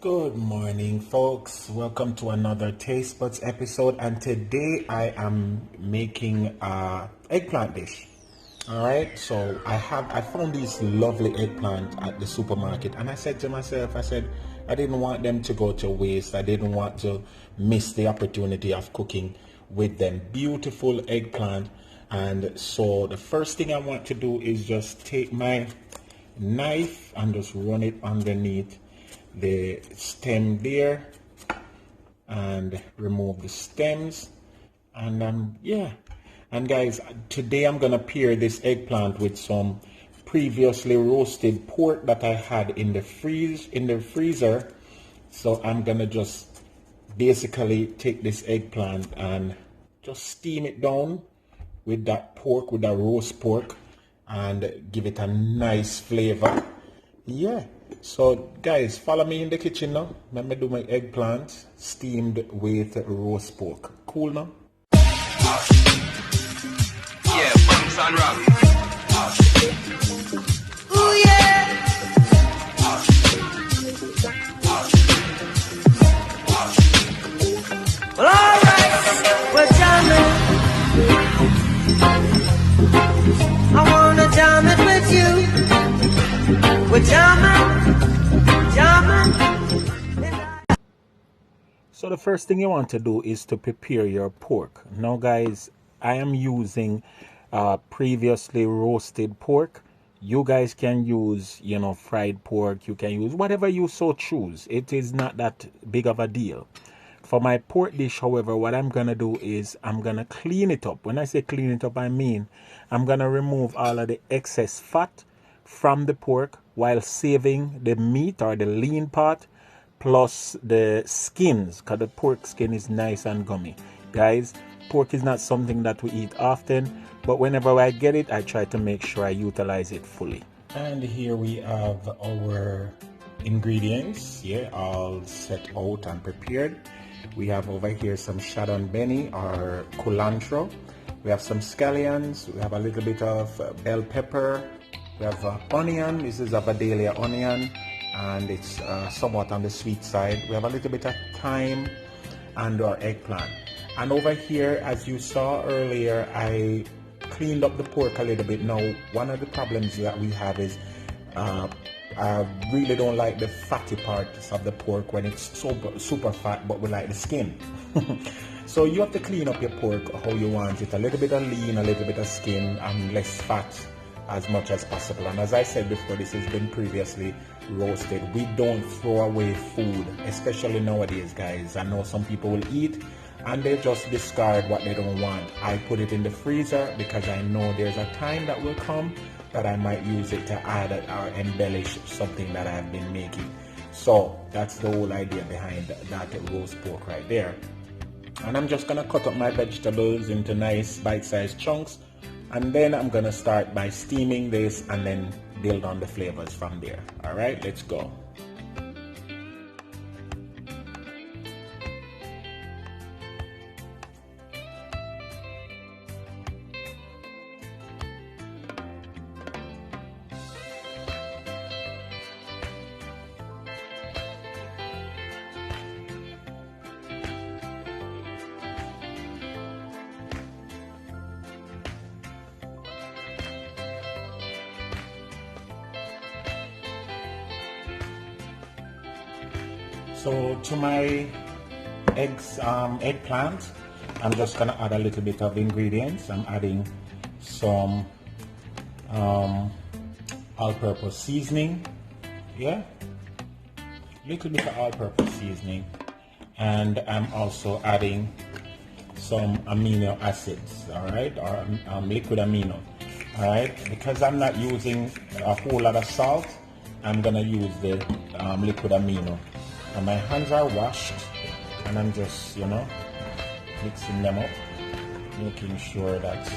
Good morning, folks. Welcome to another Taste Buds episode, and today I am making a eggplant dish. All right, so I found these lovely eggplant at the supermarket, and I said to myself, I didn't want them to go to waste. I didn't want to miss the opportunity of cooking with them. Beautiful eggplant. And so the first thing I want to do is just take my knife and just run it underneath the stem there and remove the stems. And and guys, today I'm gonna pair this eggplant with some previously roasted pork that I had in the freezer. So I'm gonna just basically take this eggplant and just steam it down with that pork, with that roast pork, and give it a nice flavor. So guys, follow me in the kitchen now. Let me do my eggplant steamed with roast pork. Cool now? Yeah, bumps and rock. Ooh yeah. Well, alright, we're jamming. I wanna jam it with you. We're jamming. So the first thing you want to do is to prepare your pork. Now guys, I am using previously roasted pork. You guys can use, fried pork. You can use whatever you so choose. It is not that big of a deal. For my pork dish, however, what I'm going to do is I'm going to clean it up. When I say clean it up, I mean I'm going to remove all of the excess fat from the pork while saving the meat or the lean part plus the skins, because the pork skin is nice and gummy. Guys, pork is not something that we eat often, but whenever I get it, I try to make sure I utilize it fully. And here we have our ingredients, all set out and prepared. We have over here some shadon beni or culantro. We have some scallions. We have a little bit of bell pepper. We have onion. This is a Vidalia onion, and it's somewhat on the sweet side. We have a little bit of thyme and our eggplant. And over here, as you saw earlier, I cleaned up the pork a little bit. Now, one of the problems that we have is I really don't like the fatty parts of the pork when it's super fat, but we like the skin. So you have to clean up your pork how you want it. A little bit of lean, a little bit of skin, and less fat as much as possible. And as I said before, this has been previously roasted. We don't throw away food, especially nowadays, guys. I know some people will eat and they just discard what they don't want. I put it in the freezer because I know there's a time that will come that I might use it to add or embellish something that I've been making. So that's the whole idea behind that roast pork right there. And I'm just gonna cut up my vegetables into nice bite-sized chunks, and then I'm gonna start by steaming this and then build on the flavors from there. All right, let's go. So to my eggplant, I'm just gonna add a little bit of ingredients. I'm adding some all-purpose seasoning, little bit of all-purpose seasoning, and I'm also adding some amino acids, all right, or liquid amino, all right. Because I'm not using a whole lot of salt, I'm gonna use the liquid amino. And my hands are washed, and I'm just, mixing them up, making sure that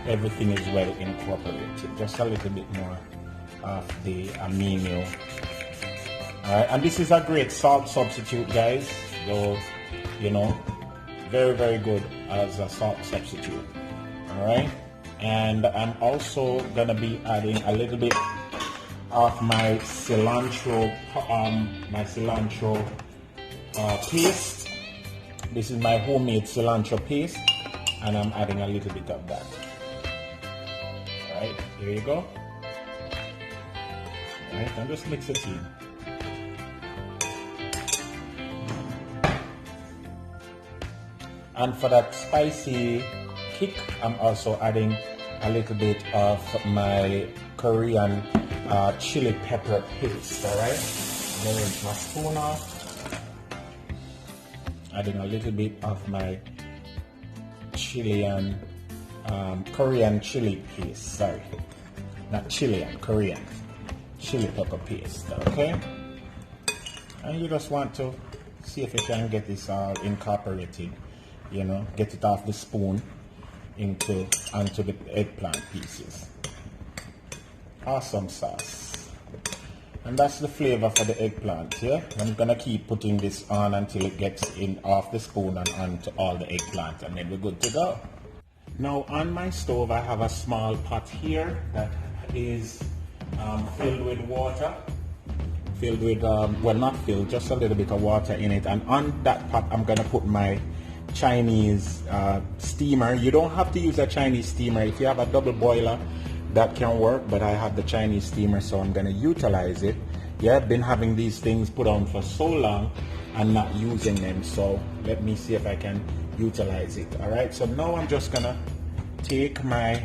everything is well incorporated. Just a little bit more of the amino. Alright, and this is a great salt substitute, guys. So, very, very good as a salt substitute. Alright, and I'm also gonna be adding a little bit of my cilantro, paste. This is my homemade cilantro paste, and I'm adding a little bit of that. Alright, here you go. Alright, and just mix it in. And for that spicy kick, I'm also adding a little bit of my Korean chili pepper paste. Alright, I'm going to rinse my spoon off. Adding a little bit of my Chilean, Korean chili paste. Sorry, not Chilean, Korean chili pepper paste. Okay, and you just want to see if you can get this all incorporated. You know, get it off the spoon onto the eggplant pieces. Awesome sauce. And that's the flavor for the eggplant. Yeah, I'm gonna keep putting this on until it gets in off the spoon and onto all the eggplant, and then we're good to go. Now on my stove I have a small pot here that is filled with water. Filled with well, not filled, just a little bit of water in it, and on that pot I'm gonna put my Chinese steamer. You don't have to use a Chinese steamer. If you have a double boiler, that can work, but I have the Chinese steamer, so I'm gonna utilize it. Yeah, I've been having these things put on for so long and not using them, so let me see if I can utilize it. All right, so now I'm just gonna take my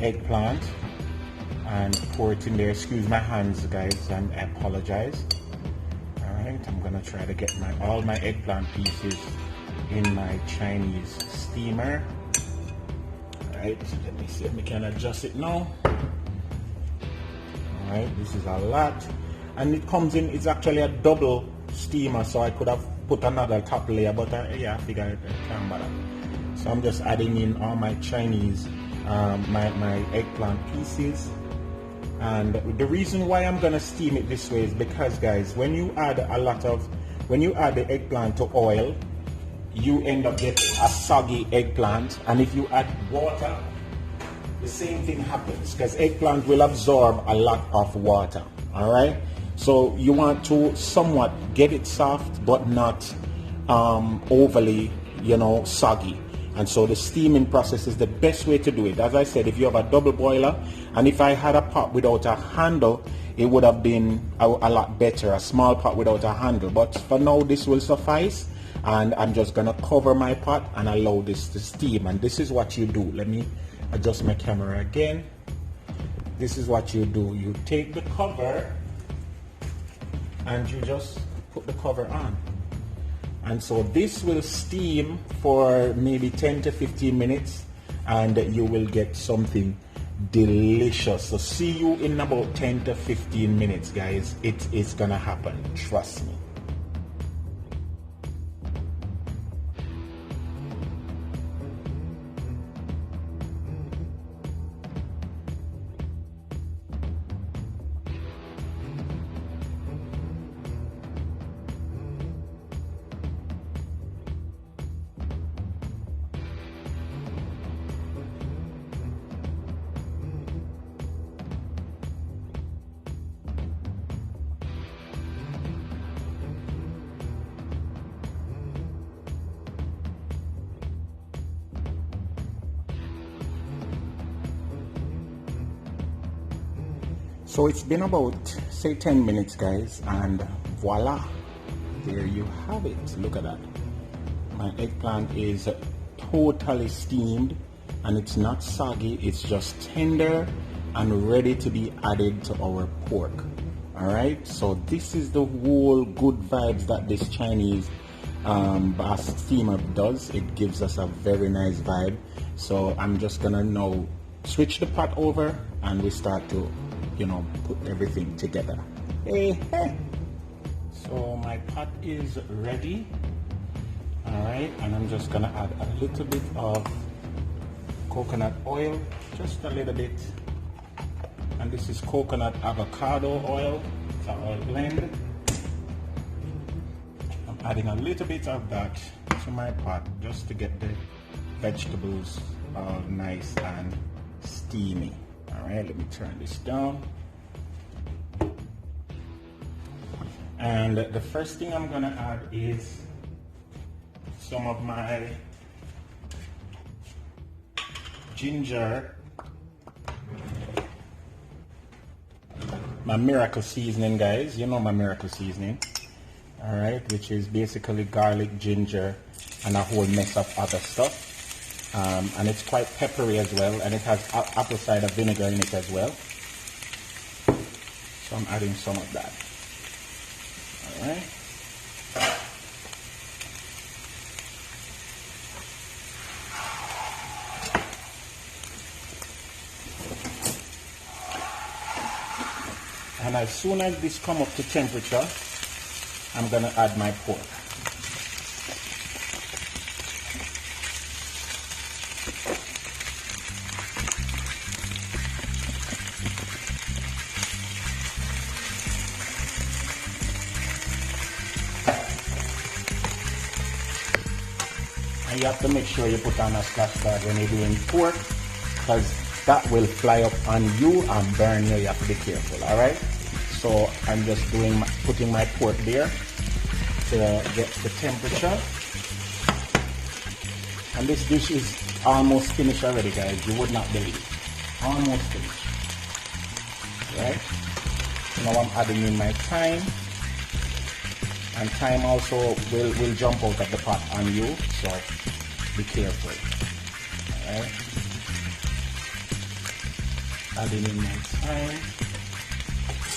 eggplant and pour it in there. Excuse my hands, guys, and I apologize. All right, I'm gonna try to get all my eggplant pieces in my Chinese steamer. Alright, let me see if we can adjust it now. Alright, this is a lot. And it comes in, it's actually a double steamer, so I could have put another top layer, but yeah, I figured it can't bother. So I'm just adding in all my Chinese, my eggplant pieces. And the reason why I'm gonna steam it this way is because, guys, when you add the eggplant to oil, you end up getting a soggy eggplant, and if you add water, the same thing happens, because eggplant will absorb a lot of water. All right, so you want to somewhat get it soft but not overly, you know, soggy. And so the steaming process is the best way to do it. As I said, if you have a double boiler, and if I had a pot without a handle, it would have been a lot better, a small pot without a handle. But for now, this will suffice. And I'm just gonna cover my pot and allow this to steam. And this is what you do. Let me adjust my camera again. This is what you do. You take the cover and you just put the cover on. And so this will steam for maybe 10 to 15 minutes, and you will get something delicious. So see you in about 10 to 15 minutes, guys. It is gonna happen, trust me. So it's been about, say, 10 minutes, guys, and voila, there you have it. Look at that. My eggplant is totally steamed, and it's not soggy. It's just tender and ready to be added to our pork. All right, so this is the whole good vibes that this Chinese steamer does. It gives us a very nice vibe. So I'm just gonna now switch the pot over, and we start to, you know, put everything together. Hey. So my pot is ready. All right, and I'm just gonna add a little bit of coconut oil, just a little bit. And this is coconut avocado oil. It's an oil blend. I'm adding a little bit of that to my pot just to get the vegetables all nice and steamy. All right, let me turn this down. And the first thing I'm gonna add is some of my ginger, my miracle seasoning, guys. You know my miracle seasoning, all right, which is basically garlic, ginger, and a whole mess of other stuff. And it's quite peppery as well, and it has apple cider vinegar in it as well. So I'm adding some of that. All right. And as soon as this comes up to temperature, I'm gonna add my pork. And you have to make sure you put on a splash pad when you're doing pork, because that will fly up on you and burn you. You have to be careful, all right? So I'm just putting my pork there to get the temperature. And this dish is almost finished already, guys. You would not believe. Almost finished. Right? So now I'm adding in my thyme. And thyme also will jump out of the pot on you, so be careful. Alright? Adding in my thyme.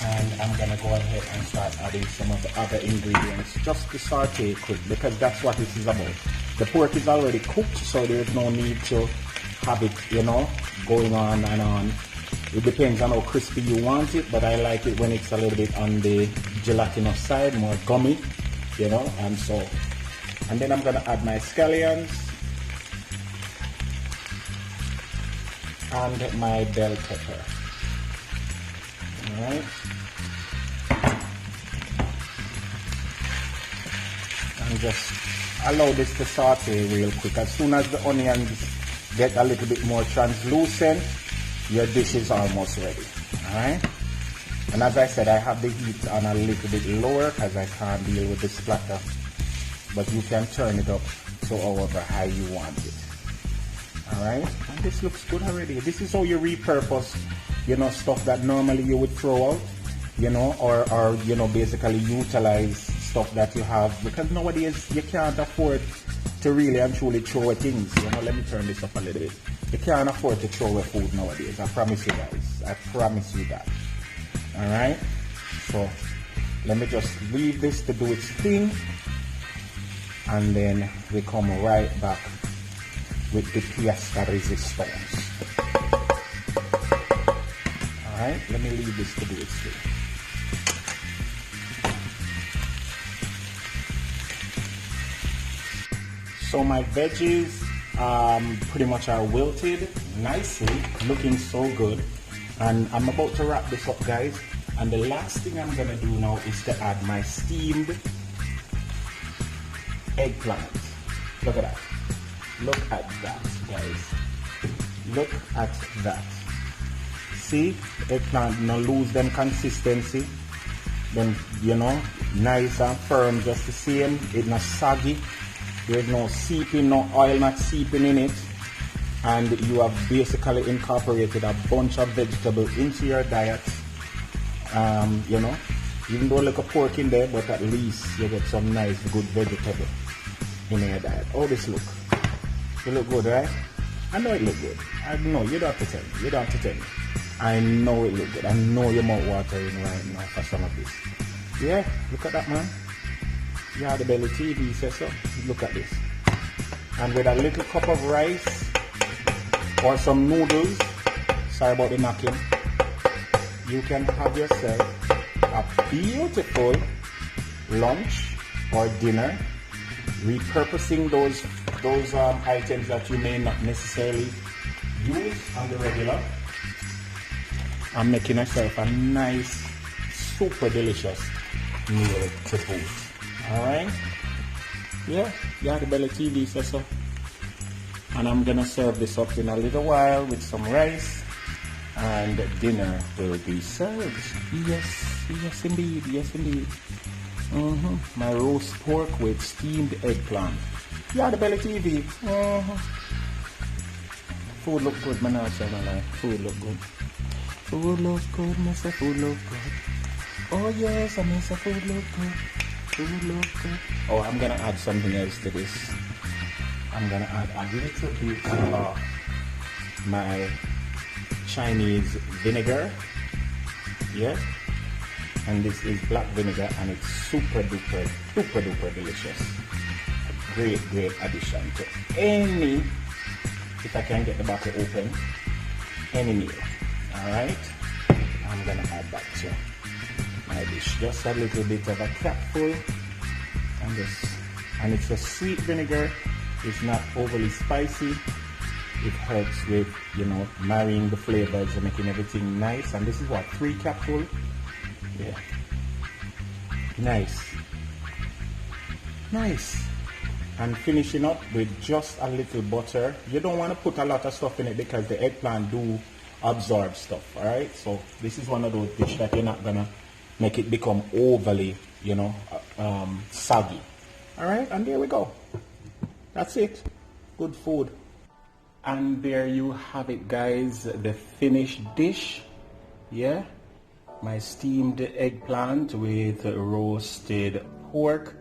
And I'm gonna go ahead and start adding some of the other ingredients just to saute quick, because that's what this is about. The pork is already cooked, so there's no need to have it, you know, going on and on. It depends on how crispy you want it, but I like it when it's a little bit on the gelatinous side, more gummy, you know, and so. And then I'm gonna add my scallions and my bell pepper. All right. And just allow this to saute real quick. As soon as the onions get a little bit more translucent, your dish is almost ready. Alright? And as I said, I have the heat on a little bit lower because I can't deal with the splatter. But you can turn it up to however high you want it. Alright? And this looks good already. This is how you repurpose, you know, stuff that normally you would throw out, you know, or you know, basically utilize stuff that you have, because nowadays you can't afford to really and truly throw away things. You know, let me turn this up a little bit. You can't afford to throw away food nowadays. I promise you guys. I promise you that. All right. So let me just leave this to do its thing, and then we come right back with the pièce de résistance. All right. Let me leave this to do its thing. So my veggies pretty much are wilted nicely, looking so good. And I'm about to wrap this up, guys. And the last thing I'm gonna do now is to add my steamed eggplant. Look at that. Look at that, guys. Look at that. See, eggplant no lose them consistency. Then, you know, nice and firm, just the same. It's not saggy. There's no seeping, no oil not seeping in it. And you have basically incorporated a bunch of vegetables into your diet. You know, even though like a pork in there, but at least you get some nice, good vegetable in your diet. Oh, this look. You look good, right? I know it look good. I know, you don't have to tell me. You don't have to tell me. I know it look good. I know your mouth watering right now for some of this. Yeah, look at that, man. Yardie Belly TV says so. Look at this. And with a little cup of rice or some noodles, sorry about the knocking, you can have yourself a beautiful lunch or dinner, repurposing those items that you may not necessarily use on the regular. I'm making myself a nice, super delicious meal to boot. Alright? Yeah, Yardie Belly TV says so. And I'm gonna serve this up in a little while with some rice, and dinner will be served. Yes, yes indeed, yes indeed. My roast pork with steamed eggplant. Yeah, the belly TV. Food look good, man. Food look good. Food look good, Mr. Food look good. Oh yes, I miss a food look good. Food look good. Oh, I'm gonna add something else to this. I'm gonna add a little bit of my Chinese vinegar. Yeah. And this is black vinegar, and it's super duper delicious. Great addition to any, if I can get the bottle open, any meal. Alright, I'm gonna add that to my dish. Just a little bit of a capful, and it's a sweet vinegar. It's not overly spicy. It helps with, you know, marrying the flavors and making everything nice. And this is what, 3 capfuls? Yeah. Nice. And finishing up with just a little butter. You don't want to put a lot of stuff in it because the eggplant do absorb stuff, alright? So this is one of those dishes that you're not gonna make it become overly, you know, soggy. Alright, and there we go. That's it. Good food. And there you have it, guys, the finished dish. Yeah, my steamed eggplant with roasted pork,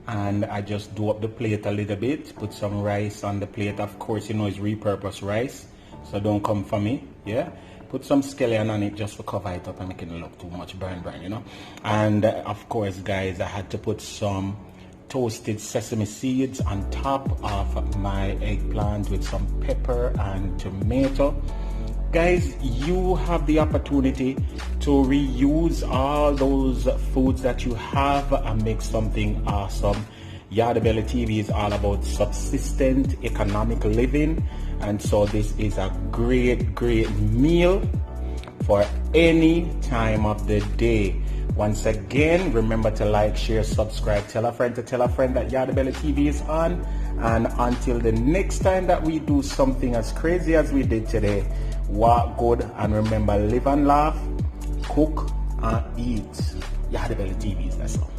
and I just do up the plate a little bit, put some rice on the plate. Of course, you know, it's repurposed rice, so don't come for me. Yeah, put some scallion on it just to cover it up and make it look too much burn, you know. And of course, guys, I had to put some toasted sesame seeds on top of my eggplant with some pepper and tomato. Guys, you have the opportunity to reuse all those foods that you have and make something awesome. Yardie Belly TV is all about subsistent economic living, and so this is a great meal for any time of the day. Once again, remember to like, share, subscribe, tell a friend to tell a friend that Yardie Belly TV is on. And until the next time that we do something as crazy as we did today, walk good, and remember, live and laugh, cook and eat. Yardie Belly TV, that's all.